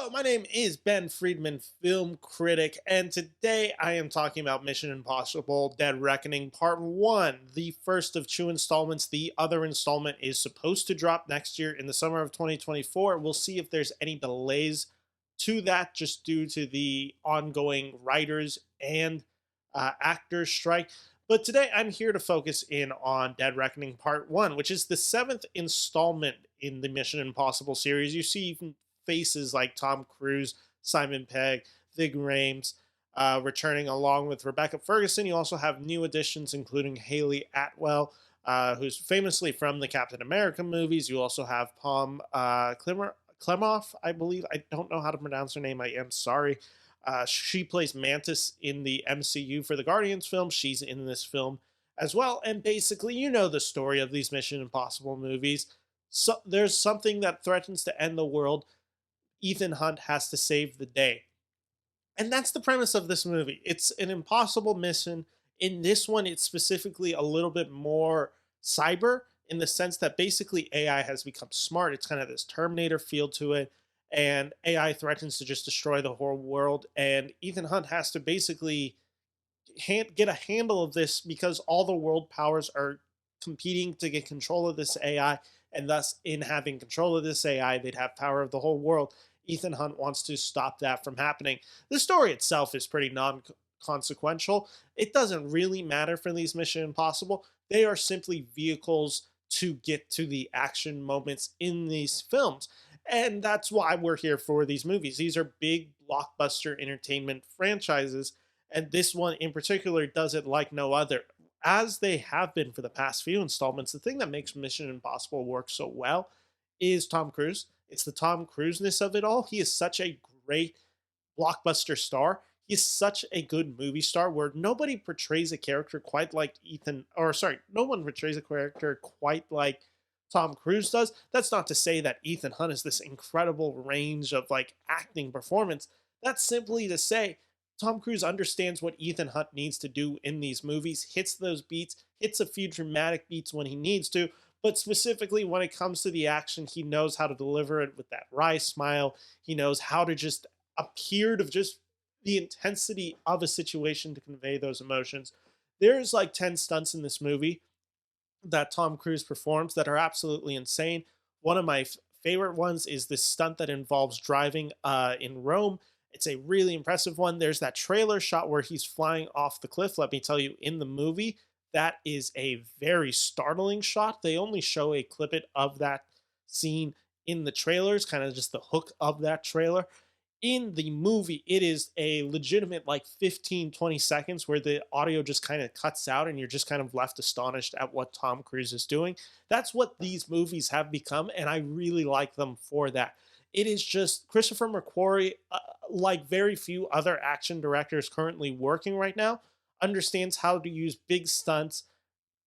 Hello, my name is Ben Friedman, film critic, and today I am talking about Mission Impossible Dead Reckoning Part 1, the first of two installments. The other installment is supposed to drop next year in the summer of 2024. We'll see if there's any delays to that just due to the ongoing writers and actors strike. But today I'm here to focus in on Dead Reckoning Part 1, which is the seventh installment in the Mission Impossible series. You see faces like Tom Cruise, Simon Pegg, Ving Rhames, returning along with Rebecca Ferguson. You also have new additions, including Hayley Atwell, who's famously from the Captain America movies. You also have Pom Klementieff, I believe. I don't know how to pronounce her name. I am sorry. She plays Mantis in the MCU for the Guardians film. She's in this film as well. And basically, you know the story of these Mission Impossible movies. So there's something that threatens to end the world. Ethan Hunt has to save the day. And that's the premise of this movie. It's an impossible mission. In this one, it's specifically a little bit more cyber in the sense that basically AI has become smart. It's kind of this Terminator feel to it. And AI threatens to just destroy the whole world. And Ethan Hunt has to basically get a handle of this because all the world powers are competing to get control of this AI. And thus, in having control of this AI, they'd have power of the whole world. Ethan Hunt wants to stop that from happening. The story itself is pretty non-consequential. It doesn't really matter for these Mission Impossible. They are simply vehicles to get to the action moments in these films. And that's why we're here for these movies. These are big blockbuster entertainment franchises. And this one in particular does it like no other. As they have been for the past few installments, the thing that makes Mission Impossible work so well is Tom Cruise. It's the Tom Cruise-ness of it all. He is such a great blockbuster star. He's such a good movie star where nobody portrays a character quite like no one portrays a character quite like Tom Cruise does. That's not to say that Ethan Hunt is this incredible range of like acting performance. That's simply to say Tom Cruise understands what Ethan Hunt needs to do in these movies, hits those beats, hits a few dramatic beats when he needs to, but specifically when it comes to the action, he knows how to deliver it with that wry smile. He knows how to just appear to just the intensity of a situation to convey those emotions. There's like 10 stunts in this movie that Tom Cruise performs that are absolutely insane. One of my favorite ones is this stunt that involves driving in Rome. It's a really impressive one. There's that trailer shot where he's flying off the cliff. Let me tell you, in the movie, that is a very startling shot. They only show a clip of that scene in the trailers, kind of just the hook of that trailer. In the movie, it is a legitimate like 15, 20 seconds where the audio just kind of cuts out and you're just kind of left astonished at what Tom Cruise is doing. That's what these movies have become, and I really like them for that. It is just Christopher McQuarrie, like very few other action directors currently working right now, understands how to use big stunts,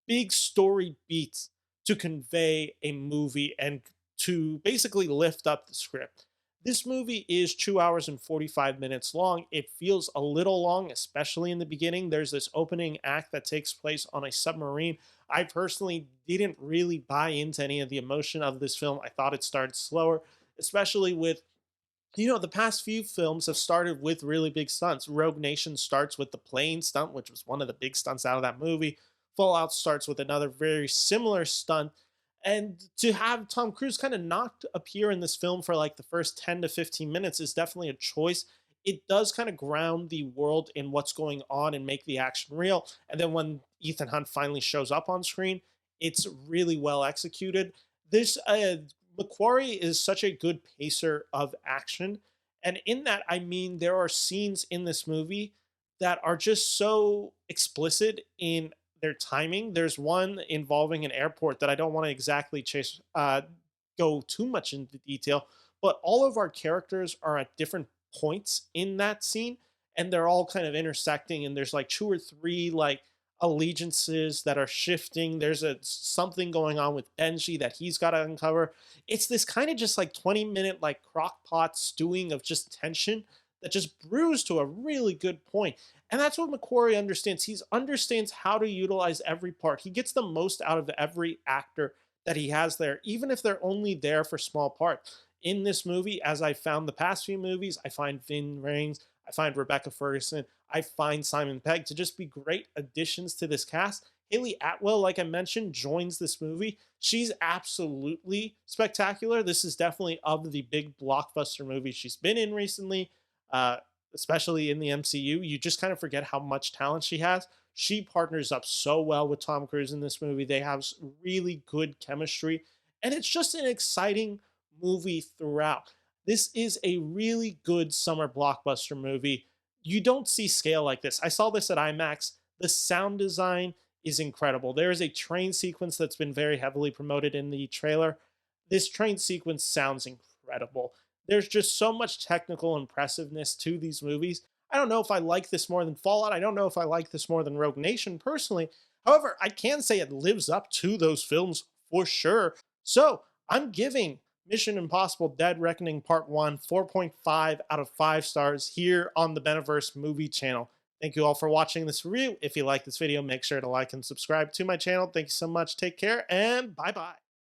big story beats to convey a movie and to basically lift up the script. This movie is 2 hours and 45 minutes long. It feels a little long, especially in the beginning. There's this opening act that takes place on a submarine. I personally didn't really buy into any of the emotion of this film. I thought it started slower, especially with the past few films have started with really big stunts. Rogue Nation starts with the plane stunt, which was one of the big stunts out of that movie. Fallout starts with another very similar stunt. And to have Tom Cruise kind of not appear in this film for like the first 10 to 15 minutes is definitely a choice. It does kind of ground the world in what's going on and make the action real. And then when Ethan Hunt finally shows up on screen, it's really well executed. This McQuarrie is such a good pacer of action. And in that, I mean, there are scenes in this movie that are just so explicit in their timing. There's one involving an airport that I don't want to exactly go too much into detail, but all of our characters are at different points in that scene, and they're all kind of intersecting. And there's like two or three like allegiances that are shifting. There's something going on with Benji that he's got to uncover. It's this kind of just like 20-minute like crock pot stewing of just tension that just brews to a really good point. And that's what McQuarrie understands. He understands how to utilize every part. He gets the most out of every actor that he has there, even if they're only there for small parts. in this movie as I found the past few movies. I find Ving Rhames, I find Rebecca Ferguson, I find Simon Pegg to just be great additions to this cast. Hayley Atwell, like I mentioned, joins this movie. She's absolutely spectacular. This is definitely of the big blockbuster movies she's been in recently, uh, especially in the MCU. You just kind of forget how much talent she has. She partners up so well with Tom Cruise in this movie. They have really good chemistry, and it's just an exciting movie throughout. This is a really good summer blockbuster movie. You don't see scale like this. I saw this at IMAX. The sound design is incredible. There is a train sequence that's been very heavily promoted in the trailer. This train sequence sounds incredible. There's just so much technical impressiveness to these movies. I don't know if I like this more than Fallout. I don't know if I like this more than Rogue Nation personally. However, I can say it lives up to those films for sure. So I'm giving Mission Impossible Dead Reckoning Part 1 4.5 out of 5 stars here on the Beneverse Movie channel. Thank you all for watching this review. If you like this video, make sure to like and subscribe to my channel. Thank you so much. Take care and bye-bye.